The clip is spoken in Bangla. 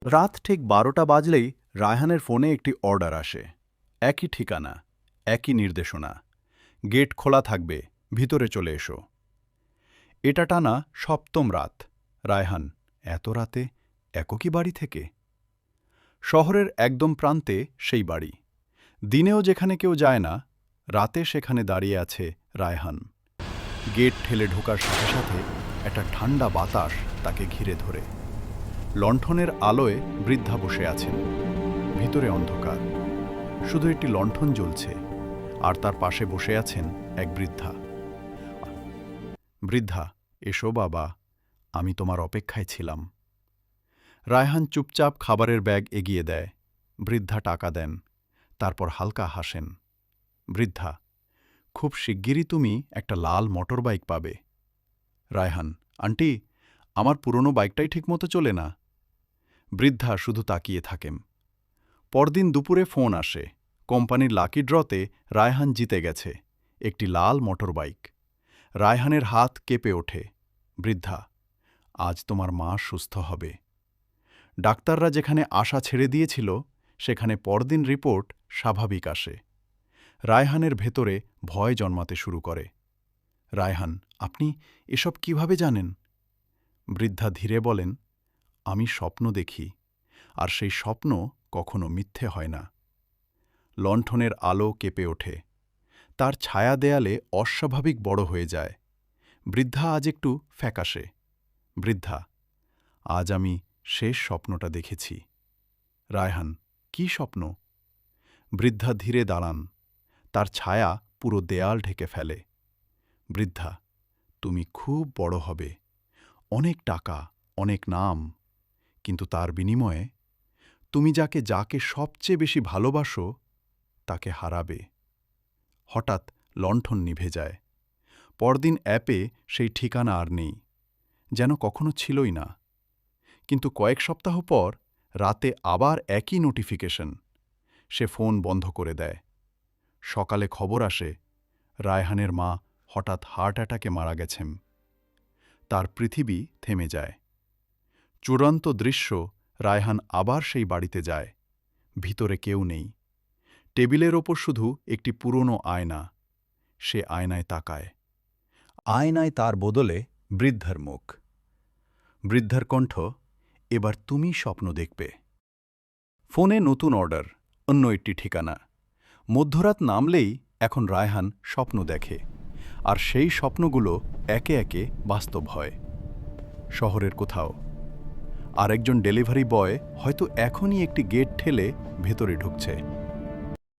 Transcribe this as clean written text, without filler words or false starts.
রাত ঠিক ১২টা বাজলেই রায়হানের ফোনে একটি অর্ডার আসে। একই ঠিকানা, একই নির্দেশনা। গেট খোলা থাকবে, ভিতরে চলে এসো। এটা টানা সপ্তম রাত। রায়হান এত রাতে একই বাড়ি থেকে। শহরের একদম প্রান্তে সেই বাড়ি। দিনেও যেখানে কেউ যায় না, রাতে সেখানে দাঁড়িয়ে আছে রায়হান। গেট ঠেলে ঢোকার সাথে সাথে একটা ঠান্ডা বাতাস তাকে ঘিরে ধরে। লণ্ঠনের আলোয় বৃদ্ধা বসে আছেন। ভিতরে অন্ধকার, শুধু একটি লণ্ঠন জ্বলছে, আর তার পাশে বসে আছেন এক বৃদ্ধা। বৃদ্ধা, এসো বাবা, আমি তোমার অপেক্ষায় ছিলাম। রায়হান চুপচাপ খাবারের ব্যাগ এগিয়ে দেয়। বৃদ্ধা টাকা দেন, তারপর হালকা হাসেন। বৃদ্ধা, খুব শিগগিরই তুমি একটা লাল মোটর বাইক পাবে। রায়হান, আন্টি, আমার পুরনো বাইকটাই ঠিকমতো চলে না। বৃদ্ধা শুধু তাকিয়ে থাকেন। পরদিন দুপুরে ফোন আসে। কোম্পানির লাকি ড্রতে রায়হান জিতে গেছে একটি লাল মোটর বাইক। রায়হানের হাত কেঁপে ওঠে। বৃদ্ধা, আজ তোমার মা সুস্থ হবে। ডাক্তাররা যেখানে আশা ছেড়ে দিয়েছিল, সেখানে পরদিন রিপোর্ট স্বাভাবিক আসে। রায়হানের ভেতরে ভয় জন্মাতে শুরু করে। রায়হান, আপনি এসব কিভাবে জানেন? বৃদ্ধা ধীরে বলেন, আমি স্বপ্ন দেখি, আর সেই স্বপ্ন কখনো মিথ্যে হয় না। লণ্ঠনের আলো কেঁপে ওঠে। তার ছায়া দেয়ালে অস্বাভাবিক বড় হয়ে যায়। বৃদ্ধা আজ একটু ফ্যাকাশে। বৃদ্ধা, আজ আমি শেষ স্বপ্নটা দেখেছি। রায়হান, কি স্বপ্ন? বৃদ্ধা ধীরে দাঁড়ান। তার ছায়া পুরো দেয়াল ঢেকে ফেলে। বৃদ্ধা, তুমি খুব বড় হবে, অনেক টাকা, অনেক নাম, কিন্তু তার বিনিময়ে তুমি যাকে সবচেয়ে বেশি ভালোবাসো তাকে হারাবে। হঠাৎ লণ্ঠন নিভে যায়। পরদিন অ্যাপে সেই ঠিকানা আর নেই, যেন কখনো ছিলই না। কিন্তু কয়েক সপ্তাহ পর রাতে আবার একই নোটিফিকেশন। সে ফোন বন্ধ করে দেয়। সকালে খবর আসে, রায়হানের মা হঠাৎ হার্ট অ্যাটাকে মারা গেছেন। তার পৃথিবী থেমে যায়। চূড়ান্ত দৃশ্য, রায়হান আবার সেই বাড়িতে যায়। ভিতরে কেউ নেই। টেবিলের ওপর শুধু একটি পুরনো আয়না। সে আয়নায় তাকায়। আয়নায় তার বদলে বৃদ্ধার মুখ। বৃদ্ধার কণ্ঠ, এবার তুমি স্বপ্ন দেখবে। ফোনে নতুন অর্ডার, অন্য একটি ঠিকানা। মধ্যরাত নামলেই এখন রায়হান স্বপ্ন দেখে, আর সেই স্বপ্নগুলো একে একে বাস্তব হয়। শহরের কোথাও আরেকজন ডেলিভারি বয় হয়তো এখনই একটি গেট ঠেলে ভেতরে ঢুকছে।